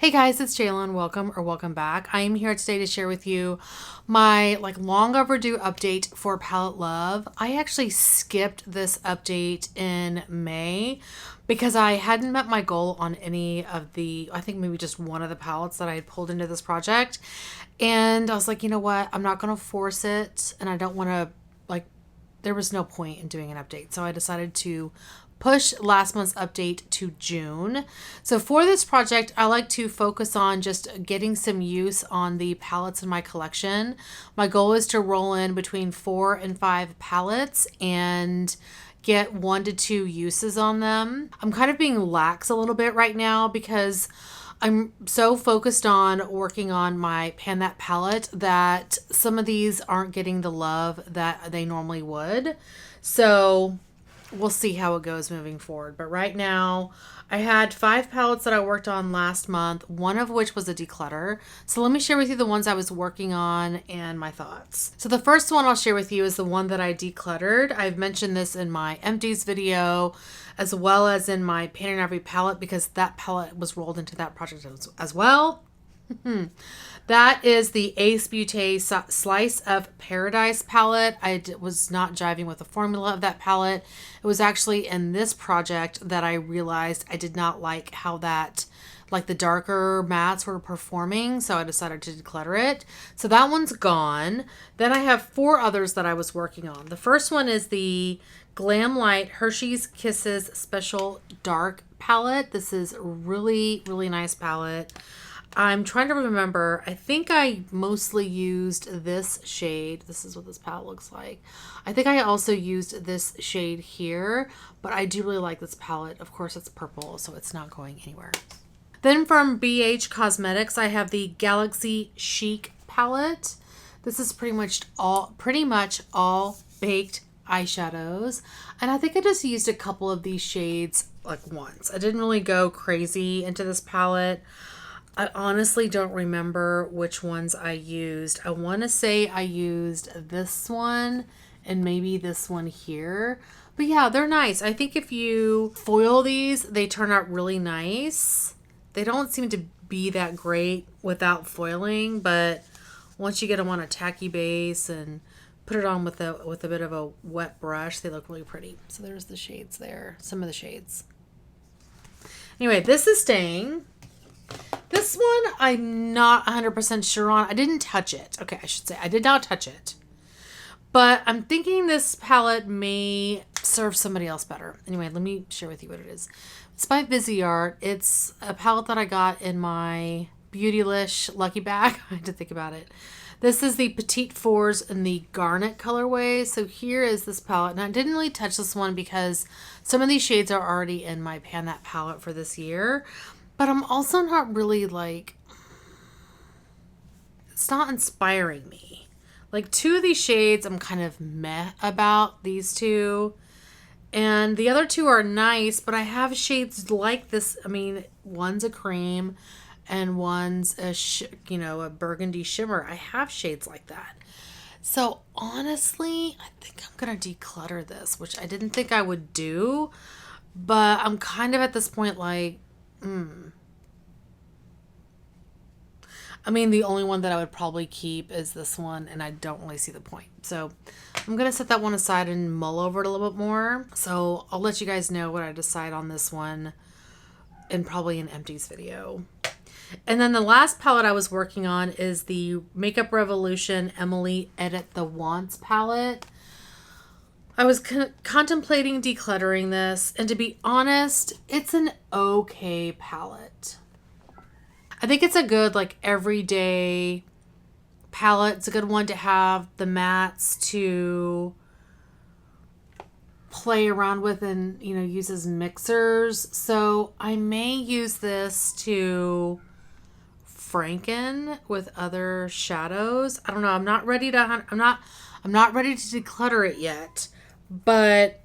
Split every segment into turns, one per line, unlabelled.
Hey guys, it's Jalen. Welcome back. I am here today to share with you my long overdue update for Palette Love. I actually skipped this update in May because I hadn't met my goal on any of I think maybe just one of the palettes that I had pulled into this project. And I was like, you know what? I'm not going to force it, and I don't want to there was no point in doing an update. So I decided to push last month's update to June. So for this project, I like to focus on just getting some use on the palettes in my collection. My goal is to roll in between 4 and 5 palettes and get 1 to 2 uses on them. I'm kind of being lax a little bit right now because I'm so focused on working on my Pan That palette that some of these aren't getting the love that they normally would. So we'll see how it goes moving forward. But right now, I had 5 palettes that I worked on last month, one of which was a declutter. So let me share with you the ones I was working on and my thoughts. So the first one I'll share with you is the one that I decluttered. I've mentioned this in my empties video, as well as in my Pan and Every palette, because that palette was rolled into that project as well. That is the Ace Beauté Slice of Paradise palette. I was not jiving with the formula of that palette. It was actually in this project that I realized I did not like how the darker mattes were performing, so I decided to declutter it. So that one's gone. Then I have 4 others that I was working on. The first one is the Glam Light Hershey's Kisses Special Dark palette. This is a really, really nice palette. I'm trying to remember. I think I mostly used this shade. This is what this palette looks like. I think I also used this shade here, but I do really like this palette. Of course, it's purple, so it's not going anywhere. Then from BH Cosmetics, I have the Galaxy Chic palette. This is pretty much all baked eyeshadows, and I think I just used a couple of these shades once. I didn't really go crazy into this palette. I honestly don't remember which ones I used. I want to say I used this one and maybe this one here. But yeah, they're nice. I think if you foil these, they turn out really nice. They don't seem to be that great without foiling, but once you get them on a tacky base and put it on with a bit of a wet brush, they look really pretty. So there's the shades there, some of the shades. Anyway, this is staying. This one I'm not 100% sure on. I didn't touch it. Okay, I should say I did not touch it. But I'm thinking this palette may serve somebody else better. Anyway, let me share with you what it is. It's by Viseart. It's a palette that I got in my Beautylish Lucky Bag. I had to think about it. This is the Petite Fours in the Garnet colorway. So here is this palette. And I didn't really touch this one because some of these shades are already in my Pan That palette for this year. But I'm also not really it's not inspiring me. 2 of these shades I'm kind of meh about, these 2. And the other 2 are nice, but I have shades like this. I mean, one's a cream and one's a burgundy shimmer. I have shades like that. So honestly, I think I'm going to declutter this, which I didn't think I would do. But I'm kind of at this point I mean, the only one that I would probably keep is this one, and I don't really see the point. So I'm going to set that one aside and mull over it a little bit more. So I'll let you guys know what I decide on this one in probably an empties video. And then the last palette I was working on is the Makeup Revolution Emily Edit the Wants palette. I was contemplating decluttering this, and to be honest, it's an okay palette. I think it's a good everyday palette. It's a good one to have the mattes to play around with and use as mixers. So I may use this to franken with other shadows. I don't know. I'm not ready to declutter it yet, but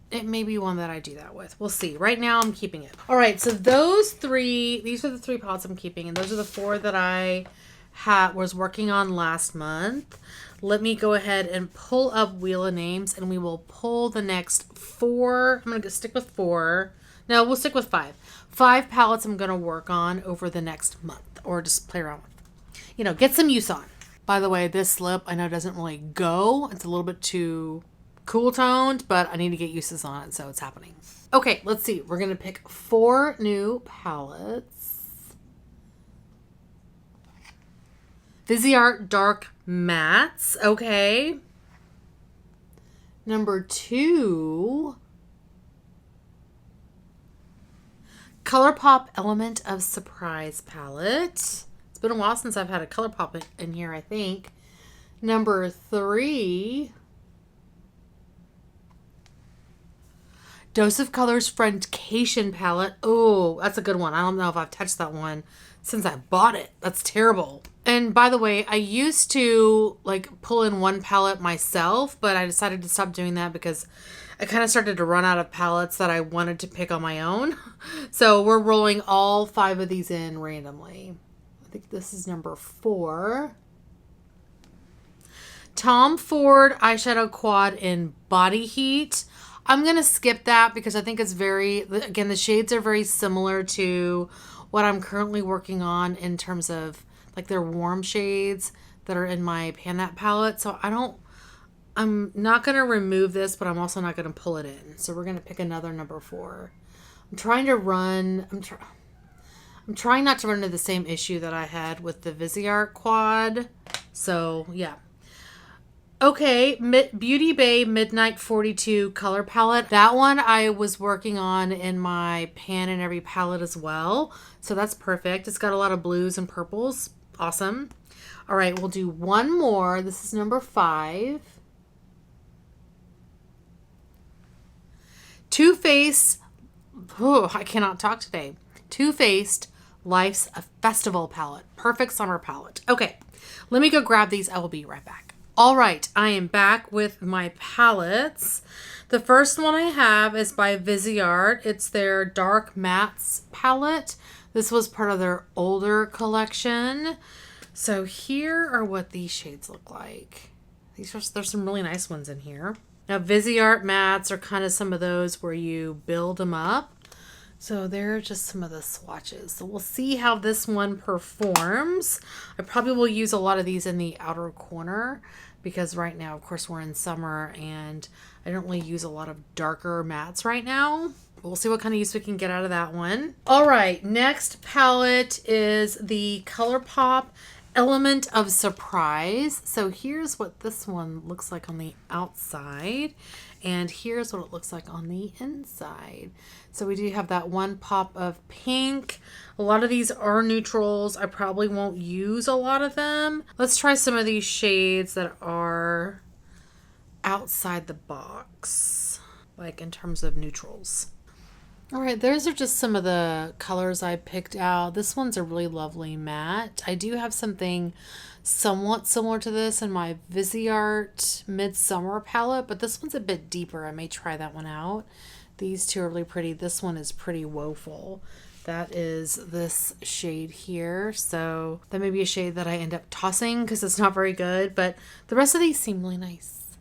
it may be one that I do that with. We'll see. Right now, I'm keeping it. All right, so these are the 3 palettes I'm keeping, and those are the 4 that I was working on last month. Let me go ahead and pull up Wheel of Names, and we will pull the next 4. I'm going to stick with 4. No, we'll stick with 5. 5 palettes I'm going to work on over the next month, or just play around with. You know, get some use on. By the way, this lip I know doesn't really go. It's a little bit too cool toned, but I need to get uses on it, so it's happening. Okay, let's see. We're going to pick 4 new palettes. Viseart Dark Mattes. Okay. Number 2. ColourPop Element of Surprise palette. It's been a while since I've had a ColourPop in here, I think. Number 3. Dose of Colors Friendcation palette. Oh, that's a good one. I don't know if I've touched that one since I bought it. That's terrible. And by the way, I used to like pull in one palette myself, but I decided to stop doing that because I kind of started to run out of palettes that I wanted to pick on my own. So we're rolling all 5 of these in randomly. I think this is number 4. Tom Ford Eyeshadow Quad in Body Heat. I'm going to skip that because I think it's again, the shades are very similar to what I'm currently working on in terms of like their warm shades that are in my Pan That palette. So I'm not going to remove this, but I'm also not going to pull it in. So we're going to pick another number 4. I'm trying not to run into the same issue that I had with the Viseart Quad. So yeah. Okay, Beauty Bay Midnight 42 color palette. That one I was working on in my Pan and Every palette as well. So that's perfect. It's got a lot of blues and purples. Awesome. All right, we'll do one more. This is number 5. Too Faced. Oh, I cannot talk today. Too Faced Life's a Festival palette. Perfect summer palette. Okay, let me go grab these. I will be right back. All right, I am back with my palettes. The first one I have is by Viseart. It's their Dark Mattes palette. This was part of their older collection. So here are what these shades look like. There's some really nice ones in here. Now, Viseart mattes are kind of some of those where you build them up. So they're just some of the swatches. So we'll see how this one performs. I probably will use a lot of these in the outer corner because right now, of course, we're in summer and I don't really use a lot of darker mattes right now. We'll see what kind of use we can get out of that one. All right, next palette is the ColourPop Element of Surprise. So here's what this one looks like on the outside. And here's what it looks like on the inside. So we do have that one pop of pink. A lot of these are neutrals. I probably won't use a lot of them. Let's try some of these shades that are outside the box, like in terms of neutrals. All right, those are just some of the colors I picked out. This one's a really lovely matte. I do have something somewhat similar to this in my Viseart Midsummer palette, but this one's a bit deeper. I may try that one out. These two are really pretty. This one is pretty woeful. That is this shade here. So that may be a shade that I end up tossing because it's not very good, but the rest of these seem really nice.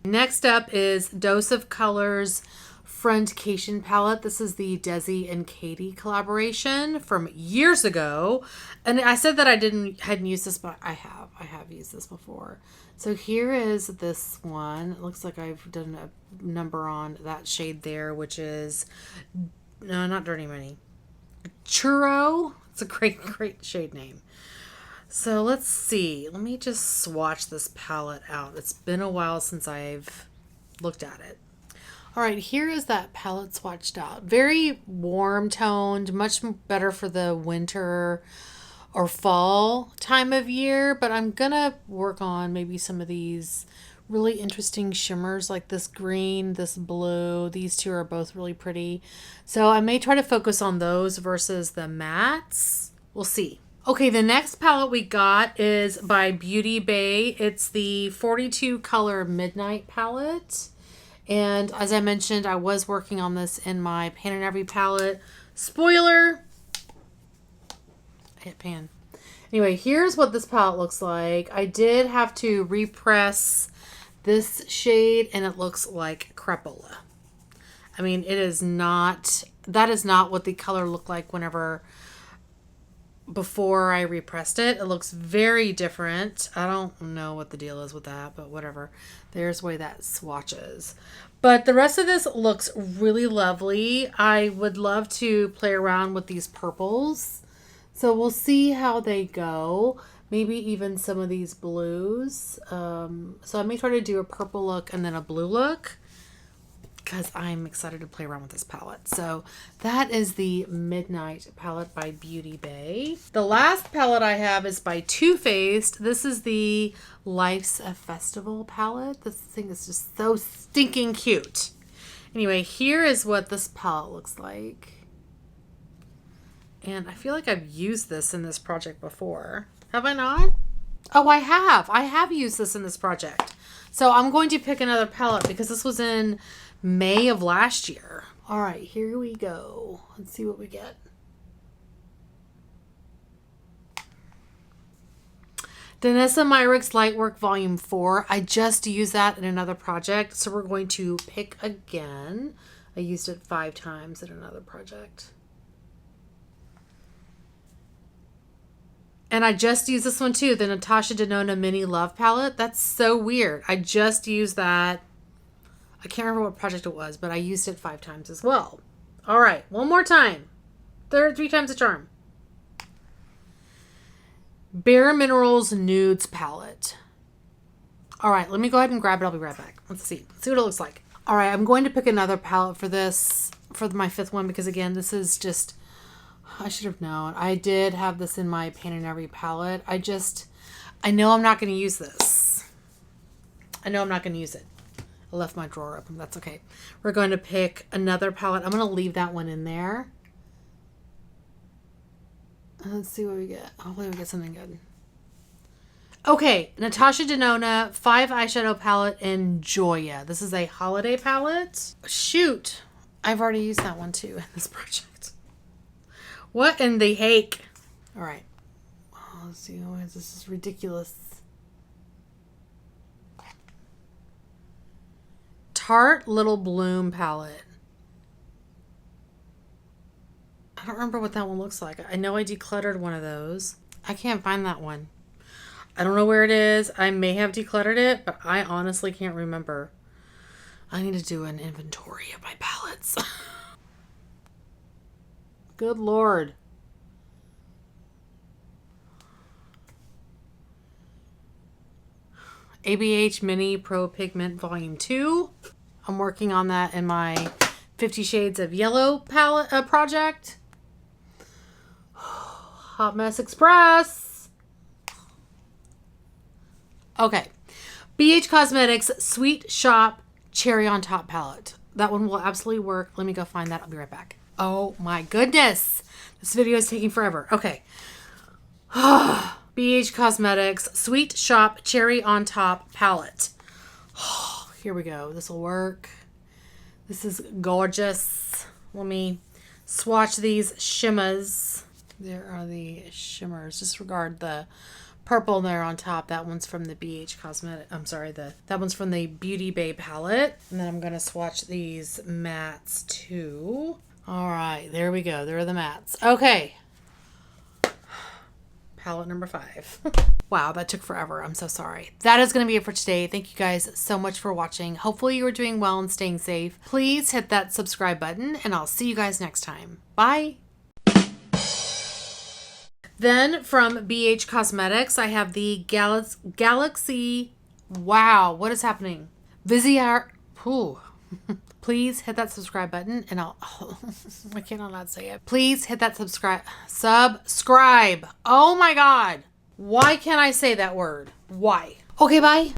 Next up is Dose of Colors Friendcation palette. This is the Desi and Katie collaboration from years ago. And I said that I hadn't used this, but I have used this before. So here is this one. It looks like I've done a number on that shade there, which is, no, not Dirty Money. Churro. It's a great shade name. So let's see. Let me just swatch this palette out. It's been a while since I've looked at it. All right, here is that palette swatched out. Very warm toned, much better for the winter or fall time of year, but I'm gonna work on maybe some of these really interesting shimmers like this green, this blue. These two are both really pretty. So I may try to focus on those versus the mattes. We'll see. Okay, the next palette we got is by Beauty Bay. It's the 42 color Midnight palette. And as I mentioned, I was working on this in my Pan and Every palette. Spoiler! I hit pan. Anyway, here's what this palette looks like. I did have to repress this shade and it looks like Crepola. I mean, it is not, that is not what the color looked like before I repressed it. It looks very different. I don't know what the deal is with that, but whatever. There's the way that swatches. But the rest of this looks really lovely. I would love to play around with these purples. So we'll see how they go. Maybe even some of these blues. So I may try to do a purple look and then a blue look, because I'm excited to play around with this palette. So that is the Midnight palette by Beauty Bay. The last palette I have is by Too Faced. This is the Life's a Festival palette. This thing is just so stinking cute. Anyway, here is what this palette looks like. And I feel like I've used this in this project before. Have I not? Oh, I have. I have used this in this project. So I'm going to pick another palette because this was in May of last year. All right, here we go. Let's see what we get. Danessa Myricks Lightwork Volume 4. I just used that in another project, so we're going to pick again. I used it 5 times in another project. And I just used this one too, the Natasha Denona Mini Love Palette. That's so weird. I just used that. I can't remember what project it was, but I used it 5 times as well. All right, one more time. 3 times the charm. Bare Minerals Nudes Palette. All right, let me go ahead and grab it. I'll be right back. Let's see. Let's see what it looks like. All right, I'm going to pick another palette for this, for my 5th one, because again, this is just, I should have known. I did have this in my Paint and Every palette. I know I'm not going to use this. I know I'm not going to use it. I left my drawer open. That's okay. We're going to pick another palette. I'm going to leave that one in there. Let's see what we get. Hopefully we get something good. Okay, Natasha Denona 5 eyeshadow palette in Joya. This is a holiday palette. Shoot. I've already used that one too in this project. What in the heck? All right. Oh, let's see. This is ridiculous. Tarte Little Bloom palette. I don't remember what that one looks like. I know I decluttered one of those. I can't find that one. I don't know where it is. I may have decluttered it, but I honestly can't remember. I need to do an inventory of my palettes. Good Lord. ABH Mini Pro Pigment Volume 2. I'm working on that in my 50 Shades of Yellow palette project. Hot Mess Express. Okay. BH Cosmetics Sweet Shop Cherry on Top palette. That one will absolutely work. Let me go find that. I'll be right back. Oh my goodness. This video is taking forever. Okay. BH Cosmetics Sweet Shop Cherry on Top palette. Here we go. This will work. This is gorgeous. Let me swatch these shimmers. There are the shimmers. Disregard the purple there on top. That one's from the BH Cosmetic. I'm sorry, that one's from the Beauty Bay palette. And then I'm going to swatch these mattes too. All right, there we go. There are the mattes. Okay. Palette number 5. Wow, that took forever. I'm so sorry. That is going to be it for today. Thank you guys so much for watching. Hopefully you are doing well and staying safe. Please hit that subscribe button and I'll see you guys next time. Bye. Then from BH Cosmetics, I have the Galaxy. Wow, what is happening? Vizier. Please hit that subscribe button and I cannot not say it. Please hit that subscribe. Oh my God. Why can't I say that word? Why? Okay, bye.